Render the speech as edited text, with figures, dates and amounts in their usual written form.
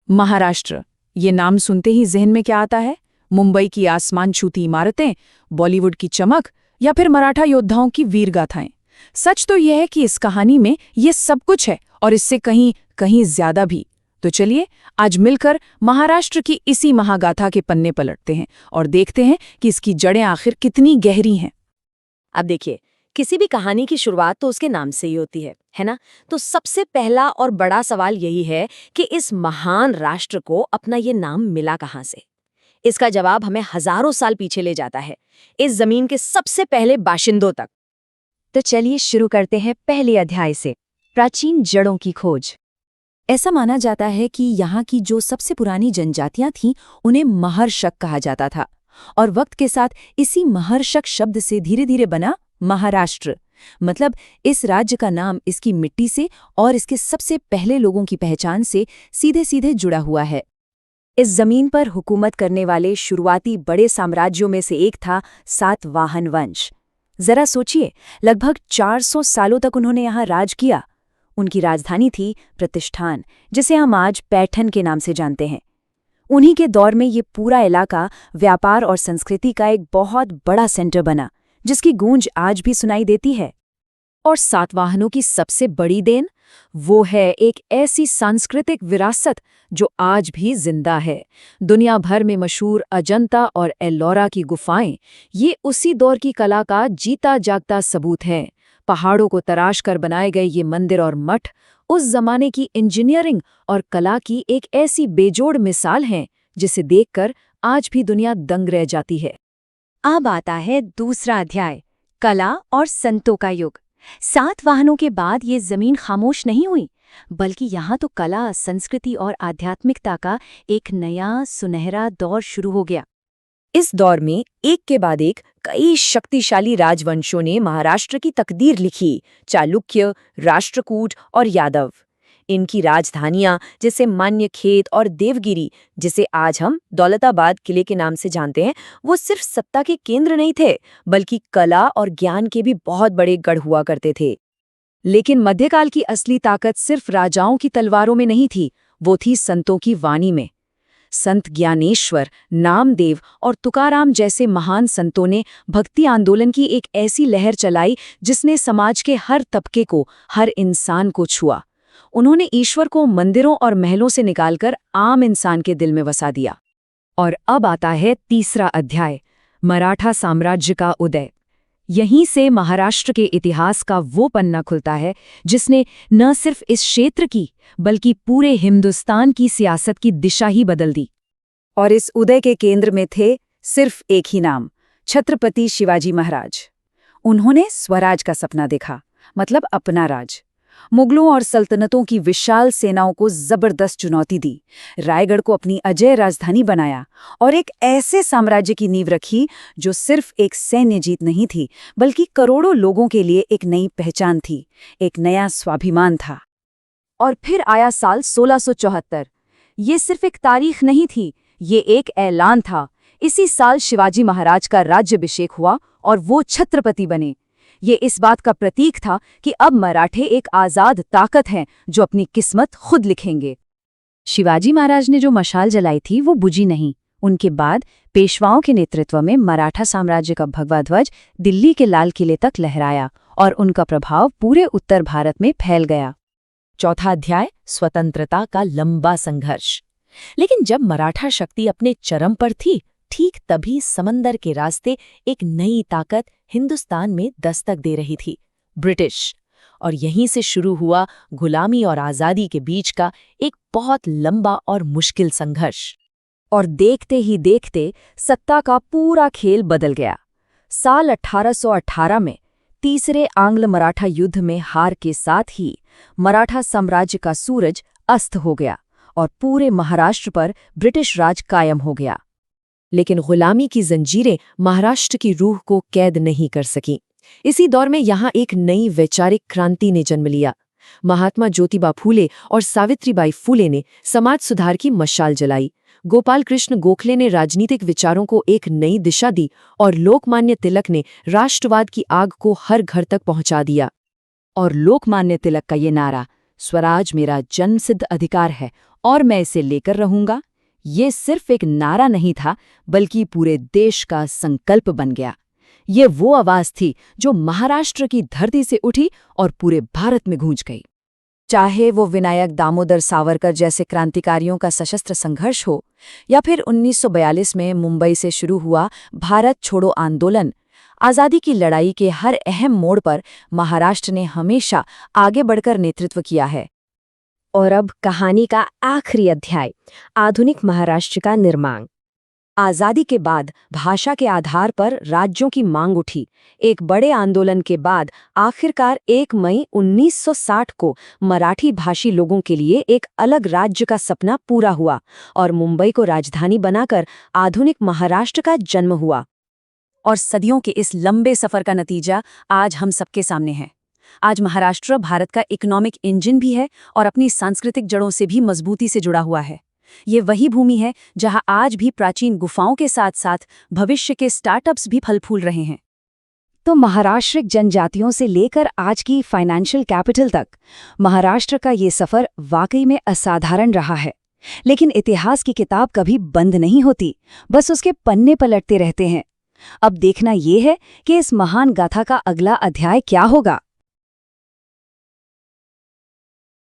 महाराष्ट्र, ये नाम सुनते ही जहन में क्या आता है? मुंबई की आसमान छूती इमारतें, बॉलीवुड की चमक या फिर मराठा योद्धाओं की वीर गाथाएं। सच तो यह है कि इस कहानी में ये सब कुछ है और इससे कहीं कहीं ज्यादा भी। तो चलिए आज मिलकर महाराष्ट्र की इसी महागाथा के पन्ने पलटते हैं और देखते हैं कि इसकी जड़ें आखिर कितनी गहरी हैं। अब देखिए, किसी भी कहानी की शुरुआत तो उसके नाम से ही होती है ना? तो सबसे पहला और बड़ा सवाल यही है कि इस महान राष्ट्र को अपना ये नाम मिला कहाँ से? इसका जवाब हमें हजारों साल पीछे ले जाता है, इस जमीन के सबसे पहले बाशिंदों तक। तो चलिए शुरू करते हैं पहले अध्याय से, प्राचीन जड़ों की खोज। ऐसा माना जाता है कि यहाँ की जो सबसे पुरानी जनजातियां थीं उन्हें महर्षक कहा जाता था, और वक्त के साथ इसी महर्षक शब्द से धीरे धीरे बना महाराष्ट्र। मतलब इस राज्य का नाम इसकी मिट्टी से और इसके सबसे पहले लोगों की पहचान से सीधे सीधे जुड़ा हुआ है। इस जमीन पर हुकूमत करने वाले शुरुआती बड़े साम्राज्यों में से एक था सातवाहन वंश। जरा सोचिए, लगभग 400 सालों तक उन्होंने यहाँ राज किया। उनकी राजधानी थी प्रतिष्ठान, जिसे हम आज पैठन के नाम से जानते हैं। उन्हीं के दौर में ये पूरा इलाका व्यापार और संस्कृति का एक बहुत बड़ा सेंटर बना, जिसकी गूंज आज भी सुनाई देती है। और सातवाहनों की सबसे बड़ी देन वो है एक ऐसी सांस्कृतिक विरासत जो आज भी जिंदा है। दुनिया भर में मशहूर अजंता और एल्लोरा की गुफाएं ये उसी दौर की कला का जीता जागता सबूत हैं। पहाड़ों को तराश कर बनाए गए ये मंदिर और मठ उस जमाने की इंजीनियरिंग और कला की एक ऐसी बेजोड़ मिसाल हैं जिसे देखकर आज भी दुनिया दंग रह जाती है। अब आता है दूसरा अध्याय, कला और संतों का युग। सातवाहनों के बाद ये जमीन खामोश नहीं हुई, बल्कि यहाँ तो कला, संस्कृति और आध्यात्मिकता का एक नया सुनहरा दौर शुरू हो गया। इस दौर में एक के बाद एक कई शक्तिशाली राजवंशों ने महाराष्ट्र की तकदीर लिखी। चालुक्य, राष्ट्रकूट और यादव। इनकी राजधानियां जैसे मान्यखेत और देवगिरी, जिसे आज हम दौलताबाद किले के नाम से जानते हैं, वो सिर्फ सत्ता के केंद्र नहीं थे, बल्कि कला और ज्ञान के भी बहुत बड़े गढ़ हुआ करते थे। लेकिन मध्यकाल की असली ताकत सिर्फ राजाओं की तलवारों में नहीं थी, वो थी संतों की वाणी में। संत ज्ञानेश्वर, नामदेव और तुकाराम जैसे महान संतों ने भक्ति आंदोलन की एक ऐसी लहर चलाई जिसने समाज के हर तबके को, हर इंसान को छुआ। उन्होंने ईश्वर को मंदिरों और महलों से निकालकर आम इंसान के दिल में वसा दिया। और अब आता है तीसरा अध्याय, मराठा साम्राज्य का उदय। यहीं से महाराष्ट्र के इतिहास का वो पन्ना खुलता है जिसने न सिर्फ इस क्षेत्र की बल्कि पूरे हिंदुस्तान की सियासत की दिशा ही बदल दी। और इस उदय के केंद्र में थे सिर्फ एक ही नाम, छत्रपति शिवाजी महाराज। उन्होंने स्वराज का सपना देखा, मतलब अपना राज। मुगलों और सल्तनतों की विशाल सेनाओं को जबरदस्त चुनौती दी, रायगढ़ को अपनी अजय राजधानी बनाया और एक ऐसे साम्राज्य की नींव रखी जो सिर्फ एक सैन्य जीत नहीं थी, बल्कि करोड़ों लोगों के लिए एक नई पहचान थी, एक नया स्वाभिमान था। और फिर आया साल 1674। ये सिर्फ एक तारीख नहीं थी, ये एक ऐलान था। इसी साल शिवाजी महाराज का राज्याभिषेक हुआ और वो छत्रपति बने। ये इस बात का प्रतीक था कि अब मराठे एक आज़ाद ताकत हैं जो अपनी किस्मत खुद लिखेंगे। शिवाजी महाराज ने जो मशाल जलाई थी वो बुझी नहीं। उनके बाद पेशवाओं के नेतृत्व में मराठा साम्राज्य का भगवा ध्वज दिल्ली के लाल किले तक लहराया और उनका प्रभाव पूरे उत्तर भारत में फैल गया। चौथा अध्याय, स्वतंत्रता का लंबा संघर्ष। लेकिन जब मराठा शक्ति अपने चरम पर थी, ठीक तभी समंदर के रास्ते एक नई ताकत हिंदुस्तान में दस्तक दे रही थी, ब्रिटिश। और यहीं से शुरू हुआ गुलामी और आज़ादी के बीच का एक बहुत लंबा और मुश्किल संघर्ष। और देखते ही देखते सत्ता का पूरा खेल बदल गया। साल 1818 में तीसरे आंग्ल मराठा युद्ध में हार के साथ ही मराठा साम्राज्य का सूरज अस्त हो गया और पूरे महाराष्ट्र पर ब्रिटिश राज कायम हो गया। लेकिन गुलामी की जंजीरें महाराष्ट्र की रूह को कैद नहीं कर सकीं। इसी दौर में यहाँ एक नई वैचारिक क्रांति ने जन्म लिया। महात्मा ज्योतिबा फूले और सावित्रीबाई फूले ने समाज सुधार की मशाल जलाई। गोपाल कृष्ण गोखले ने राजनीतिक विचारों को एक नई दिशा दी और लोकमान्य तिलक ने राष्ट्रवाद की आग को हर घर तक पहुंचा दिया। और लोकमान्य तिलक का ये नारा, स्वराज मेरा जन्मसिद्ध अधिकार है और मैं इसे लेकर रहूंगा, ये सिर्फ एक नारा नहीं था, बल्कि पूरे देश का संकल्प बन गया। ये वो आवाज थी जो महाराष्ट्र की धरती से उठी और पूरे भारत में गूंज गई। चाहे वो विनायक दामोदर सावरकर जैसे क्रांतिकारियों का सशस्त्र संघर्ष हो, या फिर 1942 में मुंबई से शुरू हुआ भारत छोड़ो आंदोलन, आज़ादी की लड़ाई के हर अहम मोड़ पर महाराष्ट्र ने हमेशा आगे बढ़कर नेतृत्व किया है। और अब कहानी का आखिरी अध्याय, आधुनिक महाराष्ट्र का निर्माण। आज़ादी के बाद भाषा के आधार पर राज्यों की मांग उठी। एक बड़े आंदोलन के बाद आखिरकार 1 मई 1960 को मराठी भाषी लोगों के लिए एक अलग राज्य का सपना पूरा हुआ और मुंबई को राजधानी बनाकर आधुनिक महाराष्ट्र का जन्म हुआ। और सदियों के इस लंबे सफर का नतीजा आज हम सबके सामने है। आज महाराष्ट्र भारत का इकोनॉमिक इंजन भी है और अपनी सांस्कृतिक जड़ों से भी मजबूती से जुड़ा हुआ है। ये वही भूमि है जहां आज भी प्राचीन गुफाओं के साथ साथ भविष्य के स्टार्टअप्स भी फल फूल रहे हैं। तो महाराष्ट्र जनजातियों से लेकर आज की फाइनेंशियल कैपिटल तक महाराष्ट्र का ये सफर वाकई में असाधारण रहा है। लेकिन इतिहास की किताब कभी बंद नहीं होती, बस उसके पन्ने पलटते रहते हैं। अब देखना ये है कि इस महान गाथा का अगला अध्याय क्या होगा।